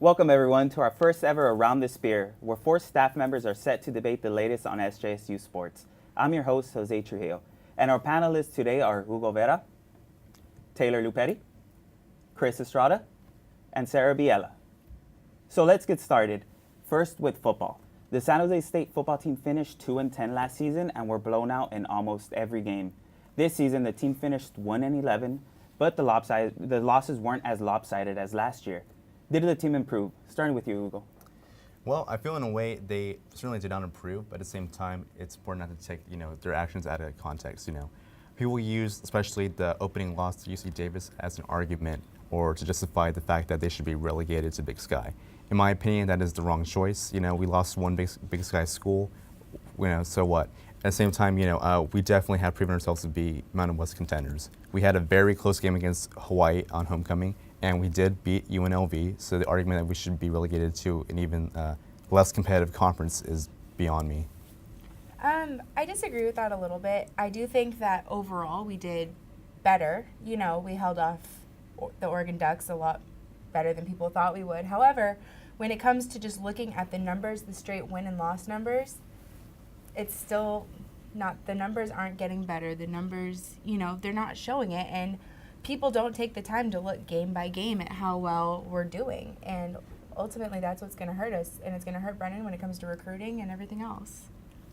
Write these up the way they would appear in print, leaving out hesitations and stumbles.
Welcome everyone to our first ever Around the Spear, where 4 staff members are set to debate the latest on SJSU sports. I'm your host, Jose Trujillo, and our panelists today are Hugo Vera, Taylor Lupetti, Chris Estrada, and Sara Biela. So let's get started. First with football. The San Jose State football team finished 2-10 last season and were blown out in almost every game. This season, the team finished 1-11, but the losses weren't as lopsided as last year. Did the team improve? Starting with you, Hugo. Well, I feel in a way they certainly did not improve, but at the same time, it's important not to take their actions out of context. People use, especially the opening loss to UC Davis, as an argument or to justify the fact that they should be relegated to Big Sky. In my opinion, that is the wrong choice. We lost one Big Sky school. So what? At the same time, we definitely have proven ourselves to be Mountain West contenders. We had a very close game against Hawaii on homecoming, and we did beat UNLV, so the argument that we should be relegated to an even less competitive conference is beyond me. I disagree with that a little bit. I do think that overall we did better. We held off the Oregon Ducks a lot better than people thought we would. However, when it comes to just looking at the numbers, the straight win and loss numbers, it's still not, the numbers aren't getting better. The numbers, they're not showing it, and people don't take the time to look game by game at how well we're doing. And ultimately, that's what's going to hurt us, and it's going to hurt Brennan when it comes to recruiting and everything else.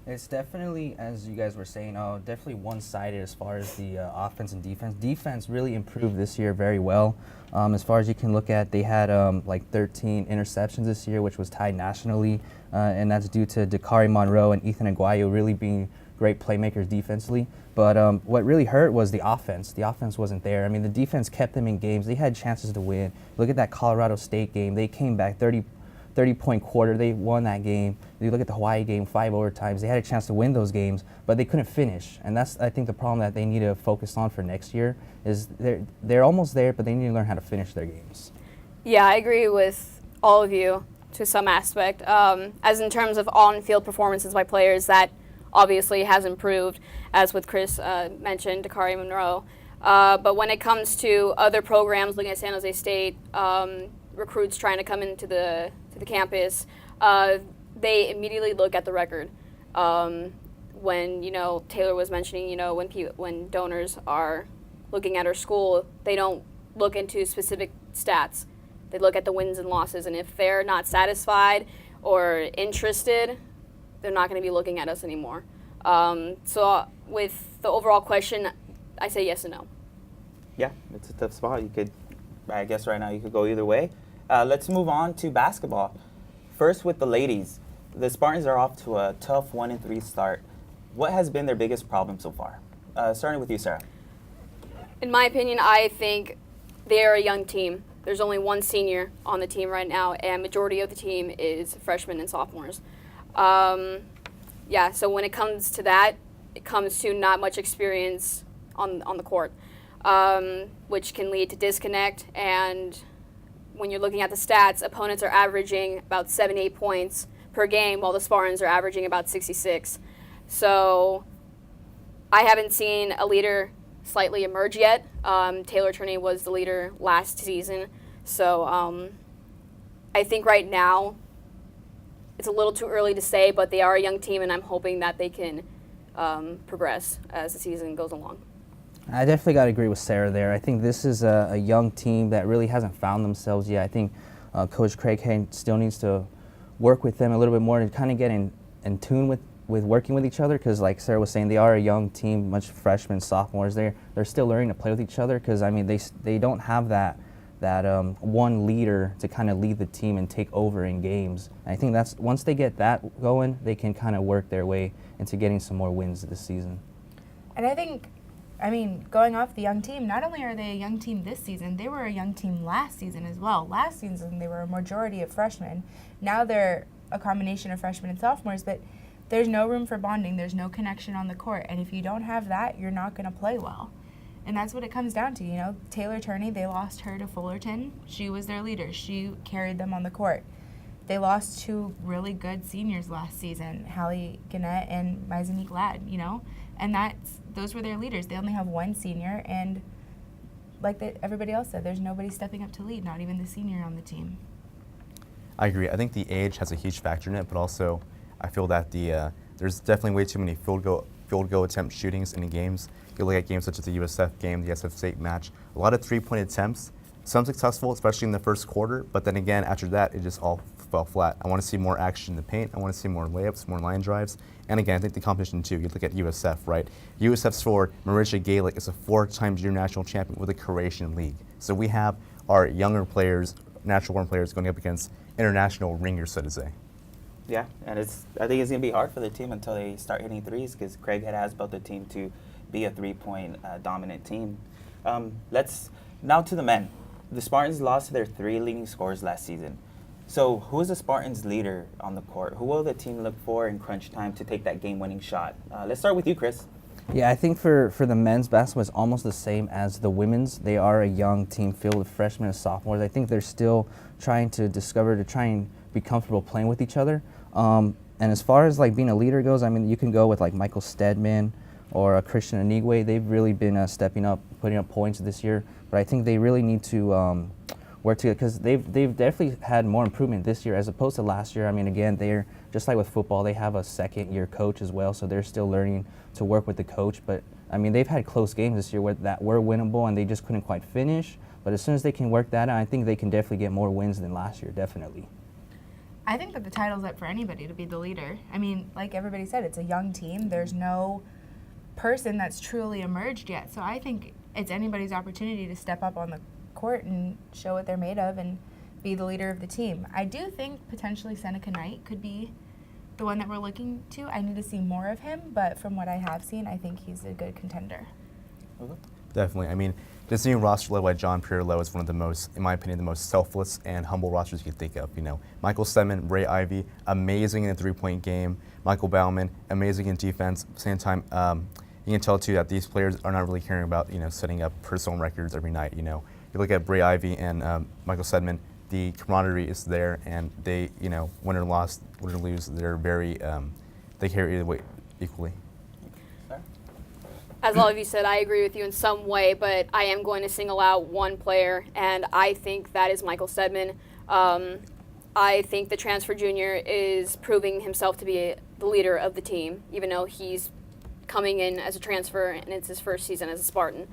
It's definitely, as you guys were saying, definitely one-sided as far as the offense and defense. Defense really improved this year very well. As far as you can look at, they had like 13 interceptions this year, which was tied nationally, and that's due to Dakari Monroe and Ethan Aguayo really being great playmakers defensively. But what really hurt was the offense. The offense wasn't there. I mean, the defense kept them in games. They had chances to win. Look at that Colorado State game. They came back 30-point quarter. They won that game. You look at the Hawaii game, 5 overtimes. They had a chance to win those games, but they couldn't finish. And that's, I think, the problem that they need to focus on for next year is they're almost there, but they need to learn how to finish their games. Yeah, I agree with all of you to some aspect. As in terms of on-field performances by players, that obviously has improved, as with Chris mentioned, Dakari Monroe. But when it comes to other programs, looking at San Jose State, recruits trying to come into the campus, they immediately look at the record. When Taylor was mentioning, when donors are looking at our school, they don't look into specific stats. They look at the wins and losses, and if they're not satisfied or interested, they're not going to be looking at us anymore. So with the overall question, I say yes and no. Yeah, it's a tough spot. I guess right now you could go either way. Let's move on to basketball. First with the ladies. The Spartans are off to a tough 1-3 start. What has been their biggest problem so far? Starting with you, Sarah. In my opinion, I think they're a young team. There's only one senior on the team right now, and majority of the team is freshmen and sophomores. So when it comes to that, it comes to not much experience on the court, which can lead to disconnect. And when you're looking at the stats, opponents are averaging about 7-8 points per game, while the Spartans are averaging about 66. So I haven't seen a leader slightly emerge yet. Taylor Turney was the leader last season. So I think right now it's a little too early to say, but they are a young team, and I'm hoping that they can progress as the season goes along. I definitely got to agree with Sarah there. I think this is a young team that really hasn't found themselves yet. I think Coach Craig Hay still needs to work with them a little bit more to kind of get in tune with working with each other, because like Sarah was saying, they are a young team, much freshmen, sophomores. They're still learning to play with each other, because I mean they don't have that one leader to kind of lead the team and take over in games. And I think that's, once they get that going, they can kind of work their way into getting some more wins this season. And I think, going off the young team, not only are they a young team this season, they were a young team last season as well. Last season, they were a majority of freshmen. Now they're a combination of freshmen and sophomores, but there's no room for bonding. There's no connection on the court. And if you don't have that, you're not going to play well. And that's what it comes down to, Taylor Turney, they lost her to Fullerton. She was their leader. She carried them on the court. They lost 2 really good seniors last season, Hallie Gannett and Mizanique Ladd, And those were their leaders. They only have 1 senior, and like everybody else said, there's nobody stepping up to lead, not even the senior on the team. I agree. I think the age has a huge factor in it, but also I feel that there's definitely way too many field goal attempt shootings in the games. You look at games such as the USF game, the SF State match, a lot of 3-point attempts, some successful, especially in the first quarter, but then again, after that, it just all fell flat. I want to see more action in the paint. I want to see more layups, more line drives. And again, I think the competition too, you look at USF, right? USF's forward, Marisha Galick, is a 4-time junior national champion with the Croatian League. So we have our younger players, natural-born players, going up against international ringers, so to say. Yeah, and I think it's going to be hard for the team until they start hitting threes, because Craig has built the team to be a 3-point dominant team. Let's now to the men. The Spartans lost their 3 leading scorers last season. So who is the Spartans' leader on the court? Who will the team look for in crunch time to take that game-winning shot? Let's start with you, Chris. Yeah, I think for the men's basketball, it's almost the same as the women's. They are a young team filled with freshmen and sophomores. I think they're still trying to try and be comfortable playing with each other. And as far as like being a leader goes, I mean, you can go with like Michael Stedman or Christian Anigwe. They've really been stepping up, putting up points this year. But I think they really need to work together, because they've definitely had more improvement this year as opposed to last year. I mean, again, they're just like with football, they have a second-year coach as well, so they're still learning to work with the coach. But I mean, they've had close games this year that were winnable, and they just couldn't quite finish. But as soon as they can work that out, I think they can definitely get more wins than last year, definitely. I think that the title's up for anybody to be the leader. I mean, like everybody said, it's a young team. There's no person that's truly emerged yet. So I think it's anybody's opportunity to step up on the court and show what they're made of and be the leader of the team. I do think potentially Seneca Knight could be the one that we're looking to. I need to see more of him, but from what I have seen, I think he's a good contender. Definitely. I mean, this new roster led by John Pirlo is one of the most, in my opinion, the most selfless and humble rosters you can think of. You know, Michael Stedman, Ray Ivey, amazing in the 3-point game. Michael Bauman, amazing in defense. At the same time, you can tell too that these players are not really caring about, setting up personal records every night. You look at Ray Ivey and Michael Stedman, the camaraderie is there, and they, win or lose, they're very, they carry the weight equally. As all of you said, I agree with you in some way, but I am going to single out one player, and I think that is Michael Stedman. I think the transfer junior is proving himself to be the leader of the team, even though he's coming in as a transfer and it's his first season as a Spartan.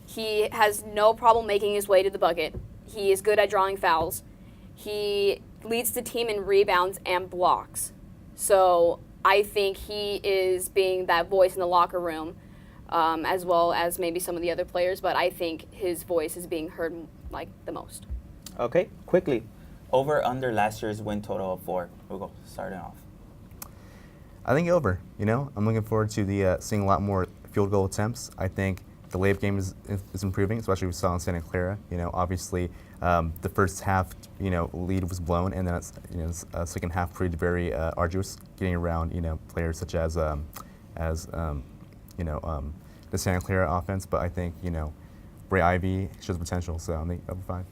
He has no problem making his way to the bucket. He is good at drawing fouls. He leads the team in rebounds and blocks. So I think he is being that voice in the locker room, as well as maybe some of the other players, but I think his voice is being heard like the most. Okay, quickly. Over under last year's win total of 4. Hugo, starting off. I think over. I'm looking forward to seeing a lot more field goal attempts. I think the layup game is improving, especially we saw in Santa Clara. Obviously the first half, lead was blown, and then second half proved very arduous, getting around, players such as the Santa Clara offense. But I think, Ray Ivey shows potential, so I think over 5.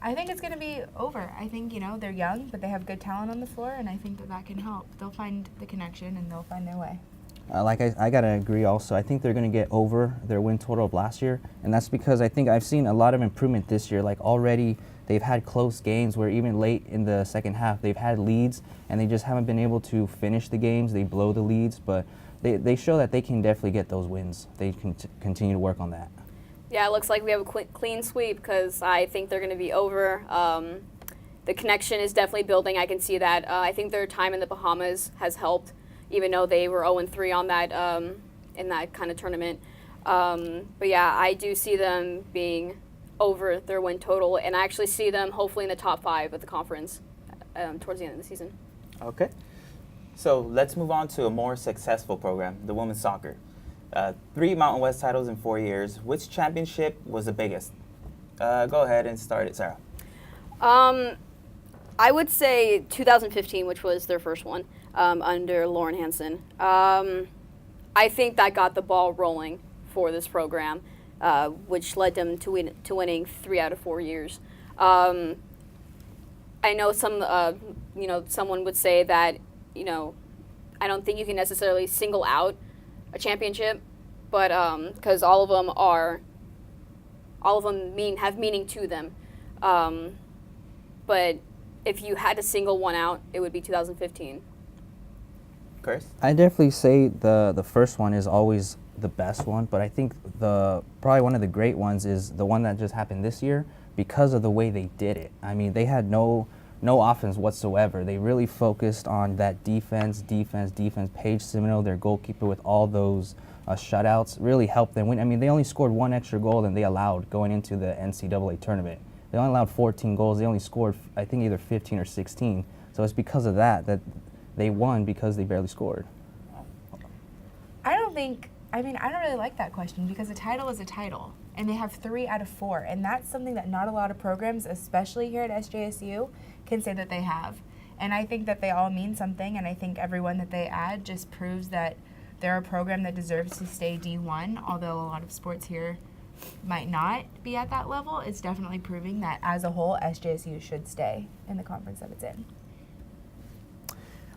I think it's going to be over. I think, they're young, but they have good talent on the floor, and I think that can help. They'll find the connection, and they'll find their way. I got to agree also. I think they're going to get over their win total of last year, and that's because I think I've seen a lot of improvement this year. Like already they've had close games where even late in the second half they've had leads, and they just haven't been able to finish the games. They blow the leads, but they show that they can definitely get those wins. They can continue to work on that. Yeah, it looks like we have a clean sweep because I think they're going to be over. The connection is definitely building. I can see that. I think their time in the Bahamas has helped, even though they were 0-3 on that in that kind of tournament. But yeah, I do see them being over their win total, and I actually see them hopefully in the top 5 of the conference towards the end of the season. Okay. So let's move on to a more successful program, the women's soccer. 3 Mountain West titles in 4 years. Which championship was the biggest? Go ahead and start it, Sarah. I would say 2015, which was their first one under Lauren Hansen. I think that got the ball rolling for this program, which led them to winning 3 out of 4 years. I know someone would say that, I don't think you can necessarily single out a championship, but because all of them have meaning to them. but if you had to single one out, it would be 2015. Chris? I definitely say the first one is always the best one, but I think probably one of the great ones is the one that just happened this year because of the way they did it. I mean, they had no offense whatsoever. They really focused on that defense. Paige Semino, their goalkeeper, with all those shutouts, really helped them win. I mean, they only scored one extra goal than they allowed going into the NCAA tournament. They only allowed 14 goals. They only scored, I think, either 15 or 16. So it's because of that they won, because they barely scored. I don't really like that question because a title is a title, and they have 3 out of 4, and that's something that not a lot of programs, especially here at SJSU, can say that they have. And I think that they all mean something, and I think everyone that they add just proves that they're a program that deserves to stay D1, although a lot of sports here might not be at that level. It's definitely proving that as a whole, SJSU should stay in the conference that it's in.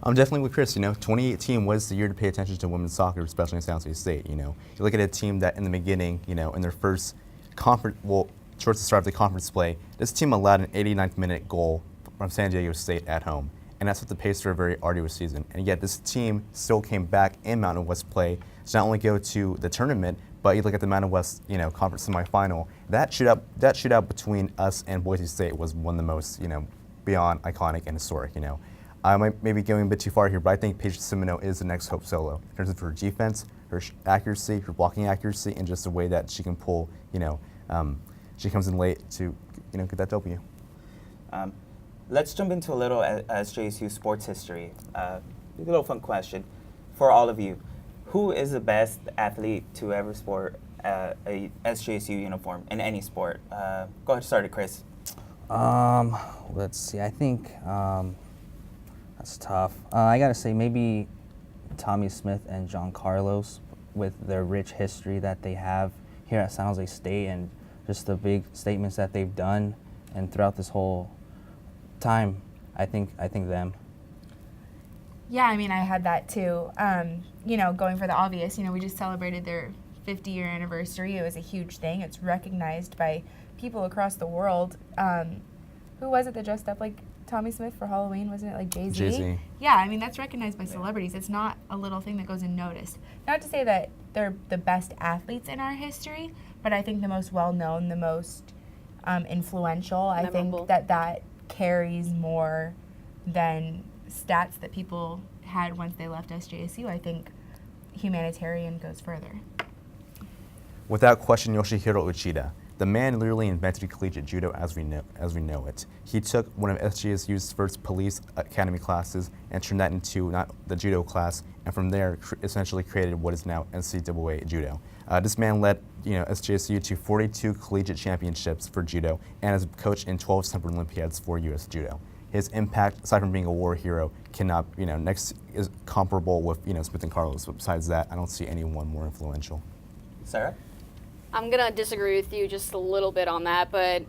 I'm definitely with Chris. 2018 was the year to pay attention to women's soccer, especially in San Jose State. You look at a team that in the beginning, in their first towards the start of the conference play, this team allowed an 89th minute goal from San Diego State at home. And that's what the pace for a very arduous season. And yet this team still came back in Mountain West play to not only go to the tournament, but you look at the Mountain West, conference semifinal. That shootout between us and Boise State was one of the most, beyond iconic and historic. I might maybe going a bit too far here, but I think Paige Semino is the next Hope Solo in terms of her defense, her accuracy, her blocking accuracy, and just the way that she can pull. She comes in late to, get that W. Let's jump into a little SJSU sports history. A little fun question for all of you. Who is the best athlete to ever sport a SJSU uniform in any sport? Go ahead, start it, Chris. Let's see. I think that's tough. I gotta say maybe Tommy Smith and John Carlos, with their rich history that they have here at San Jose State and just the big statements that they've done and throughout this whole time. I think them. Yeah, I had that too. Going for the obvious, we just celebrated their 50-year anniversary. It was a huge thing. It's recognized by people across the world. Who was it that dressed up like Tommy Smith for Halloween? Wasn't it like Jay-Z? Jay-Z. Yeah, that's recognized by celebrities. It's not a little thing that goes unnoticed. Not to say that they're the best athletes in our history, but I think the most well-known, the most influential. Memorable. I think that carries more than stats that people had once they left SJSU. I think humanitarian goes further. Without question, Yoshihiro Uchida. The man literally invented collegiate judo as we know it. He took one of SJSU's first police academy classes and turned that into not the judo class, and from there essentially created what is now NCAA judo. This man led SJSU to 42 collegiate championships for judo and has coached in 12 Summer Olympiads for U.S. judo. His impact, aside from being a war hero, cannot next is comparable with Smith and Carlos. But besides that, I don't see anyone more influential. Sarah? I'm going to disagree with you just a little bit on that, but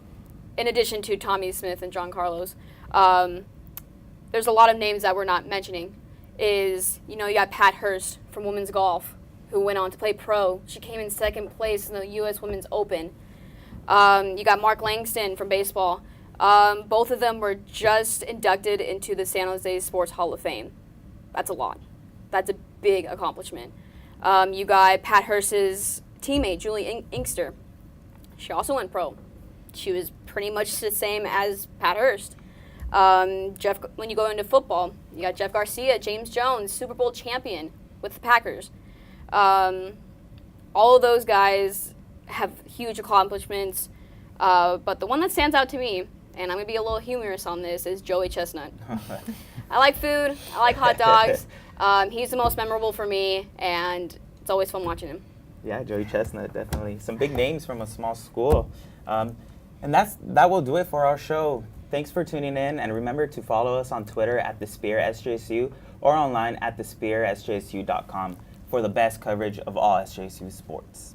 in addition to Tommy Smith and John Carlos, there's a lot of names that we're not mentioning. You got Pat Hurst from women's golf, who went on to play pro. She came in second place in the U.S. Women's Open. You got Mark Langston from baseball. Both of them were just inducted into the San Jose Sports Hall of Fame. That's a lot. That's a big accomplishment. You got Pat Hurst's teammate, Julie Inkster. She also went pro. She was pretty much the same as Pat Hurst. When you go into football, you got Jeff Garcia, James Jones, Super Bowl champion with the Packers. All of those guys have huge accomplishments, but the one that stands out to me, and I'm going to be a little humorous on this, is Joey Chestnut. I like food. I like hot dogs. He's the most memorable for me, and it's always fun watching him. Yeah, Joey Chestnut, definitely. Some big names from a small school. And that will do it for our show. Thanks for tuning in, and remember to follow us on Twitter at @TheSpearSJSU or online at thespearsjsu.com for the best coverage of all SJSU sports.